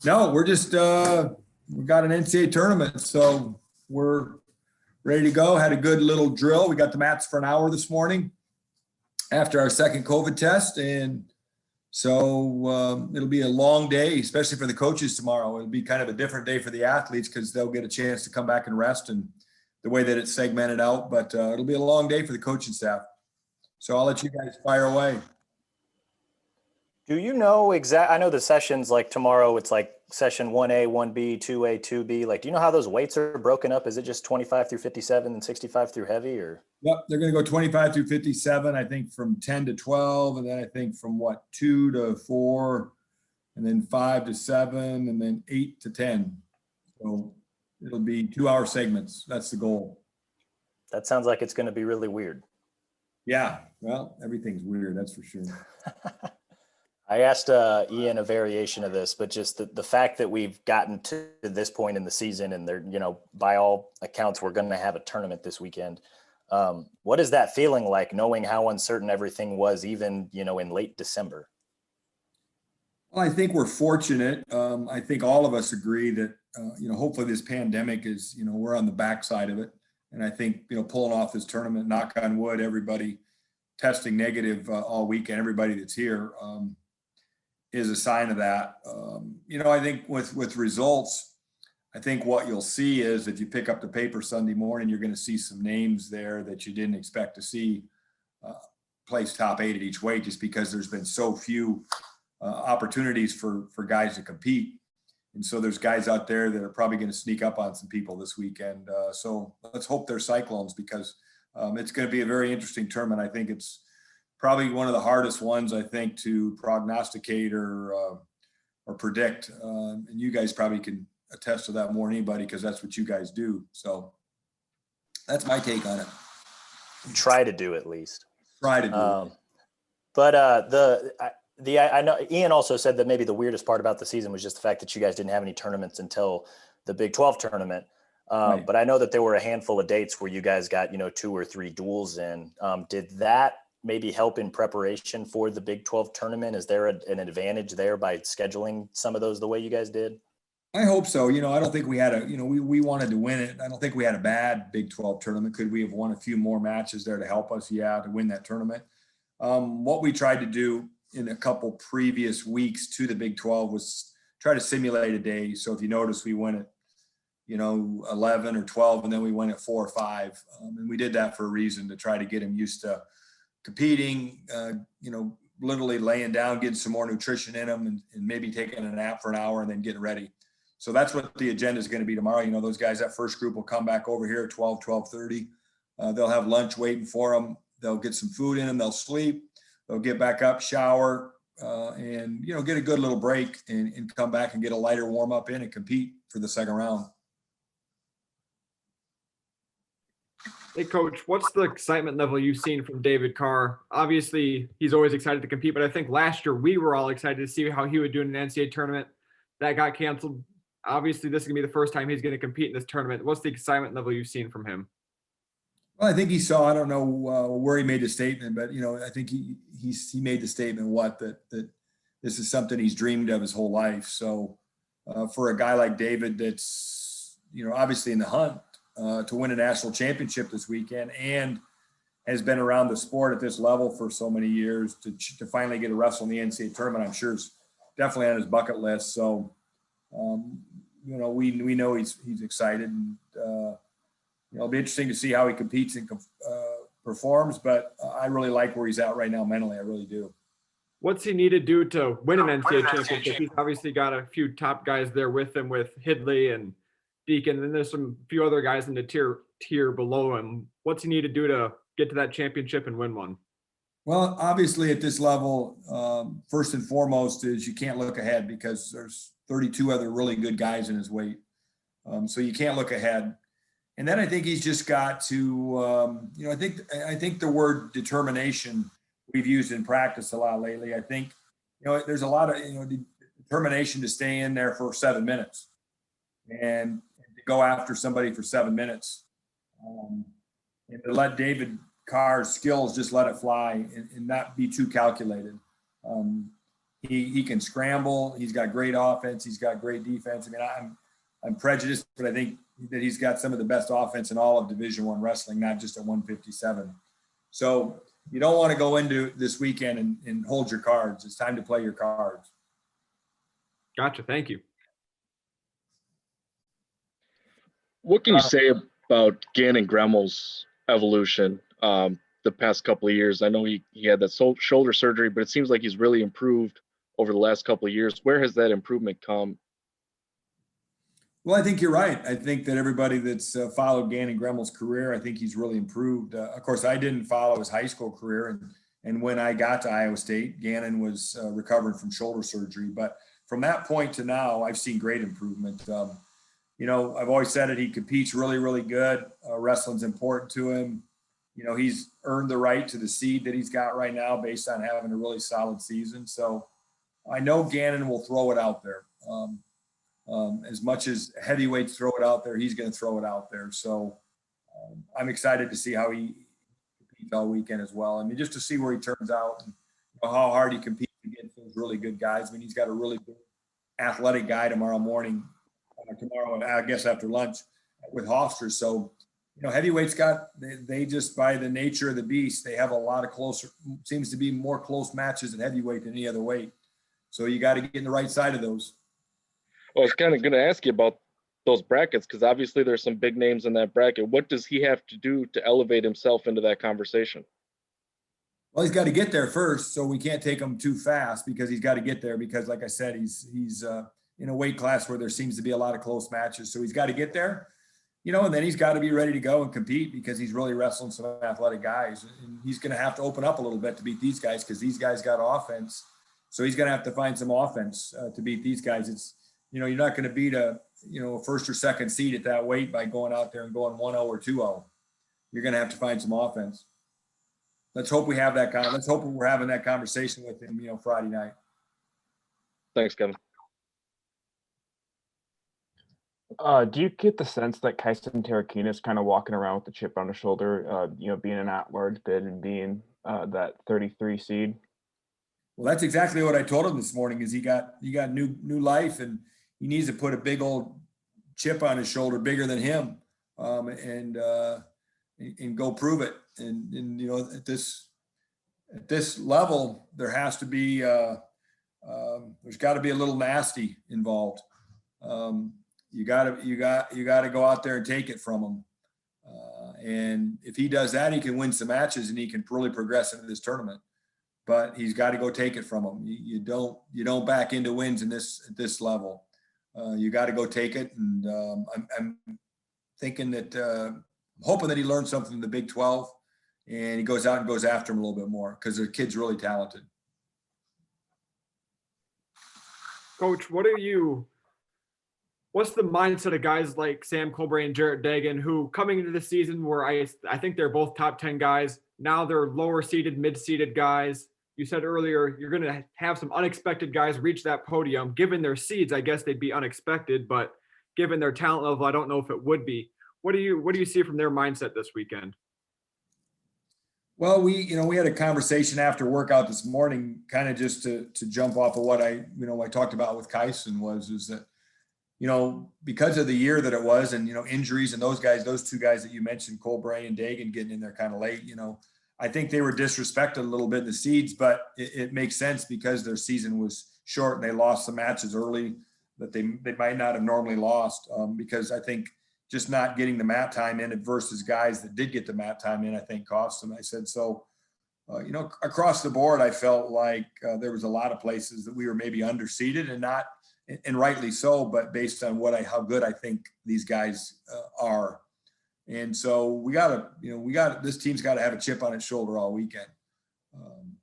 No, we're just we got an NCAA tournament, so we're ready to go. Had a good little drill. We got the mats for an hour this morning after our second COVID test, and so it'll be a long day, especially for the coaches tomorrow. It'll be kind of a different day for the athletes because they'll get a chance to come back and rest and the way that it's segmented out. But it'll be a long day for the coaching staff. So I'll let you guys fire away. Do you know I know the sessions like tomorrow, it's like session 1A, 1B, 2A, 2B. Like, do you know how those weights are broken up? Is it just 25 through 57 and 65 through heavy or? Yep, they're going to go 25 through 57, I think from 10 to 12, and then I think from 2 to 4, and then 5 to 7, and then 8 to 10. So it'll be 2-hour segments. That's the goal. That sounds like it's going to be really weird. Yeah, well, everything's weird, that's for sure. I asked Ian a variation of this, but just the fact that we've gotten to this point in the season and they're, by all accounts, we're going to have a tournament this weekend. What is that feeling like, knowing how uncertain everything was, even, in late December? Well, I think we're fortunate. I think all of us agree that, hopefully this pandemic is, we're on the backside of it. And I think, pulling off this tournament, knock on wood, everybody testing negative all weekend, everybody that's here, is a sign of that. I think with results, I think what you'll see is if you pick up the paper Sunday morning, you're going to see some names there that you didn't expect to see place top 8 at each weight, just because there's been so few opportunities for guys to compete. And so there's guys out there that are probably going to sneak up on some people this weekend. So let's hope they're Cyclones, because it's going to be a very interesting tournament. I think it's probably one of the hardest ones, I think, to prognosticate or predict. And you guys probably can attest to that more than anybody, because that's what you guys do. So that's my take on it. Try to do, at least. Try to do. But I know Ian also said that maybe the weirdest part about the season was just the fact that you guys didn't have any tournaments until the Big 12 tournament. Right. But I know that there were a handful of dates where you guys got, 2 or 3 duels in. Did that maybe help in preparation for the Big 12 tournament? Is there an advantage there by scheduling some of those the way you guys did? I hope so. I don't think we had we wanted to win it. I don't think we had a bad Big 12 tournament. Could we have won a few more matches there to help us? Yeah, to win that tournament. What we tried to do in a couple previous weeks to the Big 12 was try to simulate a day. So if you notice, we went at, 11 or 12, and then we went at 4 or 5. And we did that for a reason, to try to get them used to competing, literally laying down, getting some more nutrition in them, and maybe taking a nap for an hour and then getting ready. So that's what the agenda is going to be tomorrow. Those guys, that first group will come back over here at 12:30. They'll have lunch waiting for them. They'll get some food in them. They'll sleep. They'll get back up, shower, and, get a good little break and come back and get a lighter warm up in and compete for the second round. Hey, Coach, what's the excitement level you've seen from David Carr? Obviously, he's always excited to compete, but I think last year we were all excited to see how he would do in an NCAA tournament. That got canceled. Obviously, this is going to be the first time he's going to compete in this tournament. What's the excitement level you've seen from him? Well, I think he saw, I don't know where he made the statement, but, I think he made the statement, that this is something he's dreamed of his whole life. So for a guy like David, that's, obviously in the hunt to win a national championship this weekend, and has been around the sport at this level for so many years, to finally get a wrestle in the NCAA tournament, I'm sure is definitely on his bucket list. So, we know he's excited, and, it'll be interesting to see how he competes and performs, but I really like where he's at right now mentally. I really do. What's he need to do to win an NCAA championship? He's obviously got a few top guys there with him, with Hidley and Deacon, and then there's some few other guys in the tier below him. What's he need to do to get to that championship and win one? Well, obviously at this level, first and foremost is you can't look ahead, because there's 32 other really good guys in his weight. So you can't look ahead. And then I think he's just got to, I think the word determination we've used in practice a lot lately. I think, there's a lot of, determination to stay in there for 7 minutes and to go after somebody for 7 minutes, and to let David Carr's skills just let it fly and not be too calculated. He can scramble. He's got great offense. He's got great defense. I mean, I'm prejudiced, but I think that he's got some of the best offense in all of Division I wrestling, not just at 157. So you don't want to go into this weekend and hold your cards. It's time to play your cards. Gotcha. Thank you. What can you say about Gannon Gremmel's evolution the past couple of years? I know he had that shoulder surgery, but it seems like he's really improved over the last couple of years. Where has that improvement come? Well, I think you're right. I think that everybody that's followed Gannon Gremmel's career, I think he's really improved. Of course, I didn't follow his high school career. And when I got to Iowa State, Gannon was recovering from shoulder surgery. But from that point to now, I've seen great improvement. You know, I've always said it. He competes really, really good. Wrestling's important to him. You know, he's earned the right to the seed that he's got right now based on having a really solid season. So I know Gannon will throw it out there. As much as heavyweights throw it out there, he's going to throw it out there. So I'm excited to see how he competes all weekend as well. I mean, just to see where he turns out and how hard he competes against those really good guys. I mean, he's got a really good athletic guy tomorrow morning. Tomorrow, I guess after lunch with Hofstra. So, you know, heavyweights they just, by the nature of the beast, they have a lot of seems to be more close matches in heavyweight than any other weight. So you got to get in the right side of those. Well, I was kind of going to ask you about those brackets, because obviously there's some big names in that bracket. What does he have to do to elevate himself into that conversation? Well, he's got to get there first. So we can't take him too fast because he's got to get there because, like I said, he's in a weight class where there seems to be a lot of close matches. So he's got to get there, you know, and then he's got to be ready to go and compete because he's really wrestling some athletic guys. And he's going to have to open up a little bit to beat these guys because these guys got offense. So he's going to have to find some offense to beat these guys. It's, you know, you're not going to beat a first or second seed at that weight by going out there and going 1-0 or 2-0. You're going to have to find some offense. Let's hope we have that let's hope we're having that conversation with him, you know, Friday night. Thanks, Kevin. Do you get the sense that Kyson Tarakina is kind of walking around with the chip on his shoulder, you know, being an at-large bid and being that 33 seed? Well, that's exactly what I told him this morning. Is he got new life, and he needs to put a big old chip on his shoulder, bigger than him, and go prove it. And you know, at this level, there has to be there's got to be a little nasty involved. You got to go out there and take it from him. And if he does that, he can win some matches and he can really progress into this tournament. But he's got to go take it from him. You don't back into wins at this level. You got to go take it. And I'm thinking that I'm hoping that he learns something in the Big 12 and he goes out and goes after him a little bit more because the kid's really talented. Coach, what's the mindset of guys like Sam Colbray and Jarrett Dagan, who coming into the season where I think they're both top 10 guys. Now they're lower seeded, mid-seeded guys. You said earlier, you're going to have some unexpected guys reach that podium. Given their seeds, I guess they'd be unexpected, but given their talent level, I don't know if it would be. What do you see from their mindset this weekend? Well, we had a conversation after workout this morning, kind of just to jump off of what I talked about with Kyson is that, you know, because of the year that it was and, you know, injuries and those two guys that you mentioned, Colbray and Dagan getting in there kind of late, you know, I think they were disrespected a little bit in the seeds, but it makes sense because their season was short and they lost some matches early that they might not have normally lost because I think just not getting the mat time in versus guys that did get the mat time in, I think cost them. I said, so, you know, across the board, I felt like there was a lot of places that we were maybe underseeded and rightly so, but based on how good I think these guys are. And so this team's got to have a chip on its shoulder all weekend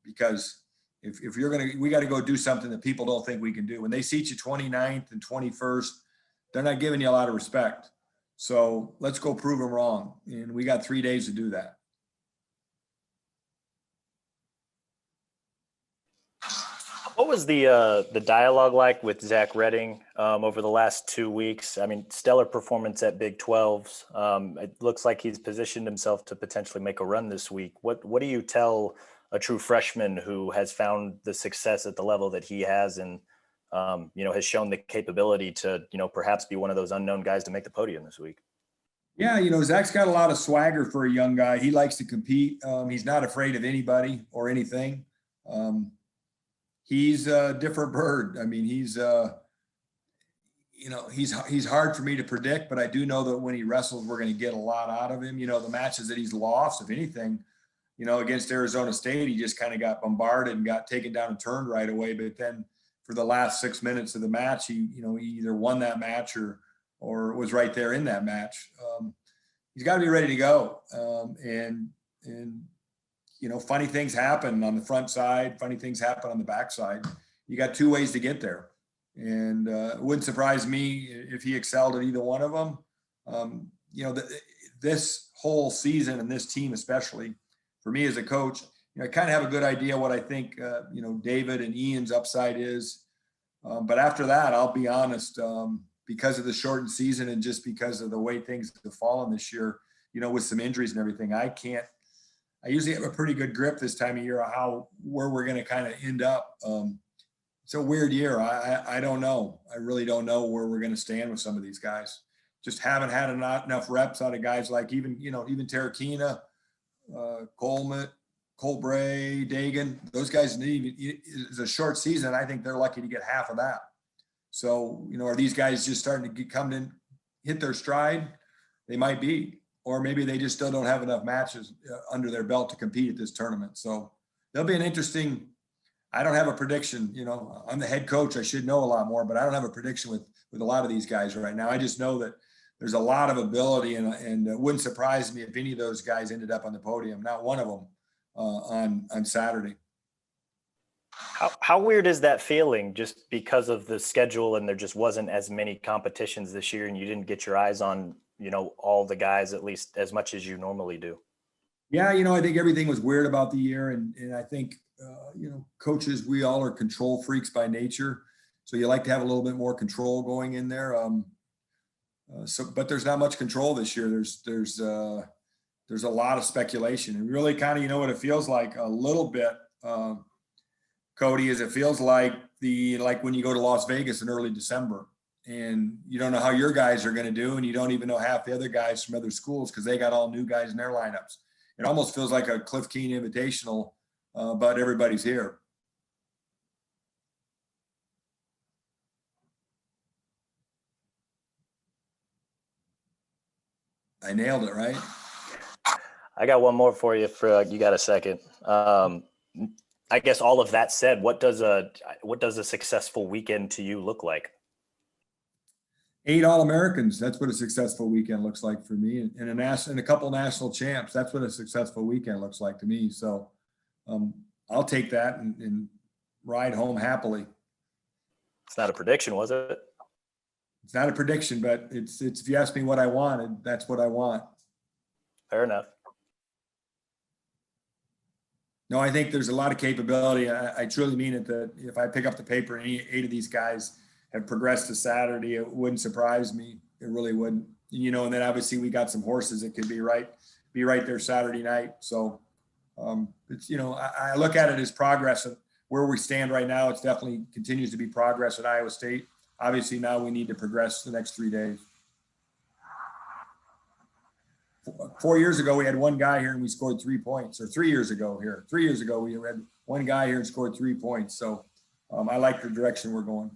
because if we got to go do something that people don't think we can do. When they seat you 29th and 21st, they're not giving you a lot of respect. So let's go prove them wrong. And we got 3 days to do that. What was the dialogue like with Zach Redding over the last 2 weeks? I mean, stellar performance at Big 12s. It looks like he's positioned himself to potentially make a run this week. What do you tell a true freshman who has found the success at the level that he has, and has shown the capability to perhaps be one of those unknown guys to make the podium this week. Yeah, Zach's got a lot of swagger for a young guy. He likes to compete. He's not afraid of anybody or anything. He's a different bird. I mean, he's hard for me to predict, but I do know that when he wrestles, we're going to get a lot out of him. The matches that he's lost, if anything, against Arizona State, he just kind of got bombarded and got taken down and turned right away. But then for the last 6 minutes of the match, he either won that match or was right there in that match. He's got to be ready to go. And funny things happen on the front side. Funny things happen on the back side. You got 2 ways to get there. And it wouldn't surprise me if he excelled at either one of them. This whole season and this team, especially for me as a coach, I kind of have a good idea what I think, David and Ian's upside is. But after that, I'll be honest, because of the shortened season and just because of the way things have fallen this year, with some injuries and everything, I usually have a pretty good grip this time of year of where we're going to kind of end up. It's a weird year. I don't know. I really don't know where we're going to stand with some of these guys. Just haven't had enough reps out of guys like even Terrakina, Coleman, Colbray, Dagan. Those guys it's a short season. I think they're lucky to get half of that. So, are these guys just starting to come in, hit their stride? They might be, or maybe they just still don't have enough matches under their belt to compete at this tournament. So there'll be an interesting, I don't have a prediction. I'm the head coach. I should know a lot more, but I don't have a prediction with a lot of these guys right now. I just know that there's a lot of ability, and it wouldn't surprise me if any of those guys ended up on the podium. Not one of them on Saturday. How weird is that feeling, just because of the schedule and there just wasn't as many competitions this year, and you didn't get your eyes on all the guys at least as much as you normally do? Yeah, I think everything was weird about the year, and I think coaches, we all are control freaks by nature, so you like to have a little bit more control going in there. But there's not much control this year. There's a lot of speculation, and really kind of what it feels like a little bit, Cody, is it feels like when you go to Las Vegas in early December and you don't know how your guys are going to do, and you don't even know half the other guys from other schools because they got all new guys in their lineups. It almost feels like a Cliff Keen Invitational, but everybody's here. I nailed it, right? I got one more for you. You got a second. I guess all of that said, what does a successful weekend to you look like? 8 All-Americans. That's what a successful weekend looks like for me, and a couple national champs. That's what a successful weekend looks like to me. So I'll take that and ride home happily. It's not a prediction, was it? It's not a prediction, but it's if you ask me what I wanted, that's what I want. Fair enough. No, I think there's a lot of capability. I truly mean it, that if I pick up the paper and 8 of these guys have progressed to Saturday, it wouldn't surprise me. It really wouldn't. And then obviously we got some horses that could be right there Saturday night. So it's, I look at it as progress. Where we stand right now, it's definitely continues to be progress at Iowa State. Obviously now we need to progress the next 3 days. 4 years ago, we had one guy here and we scored 3 points, or 3 years ago here. 3 years ago, we had one guy here and scored 3 points. So I like the direction we're going.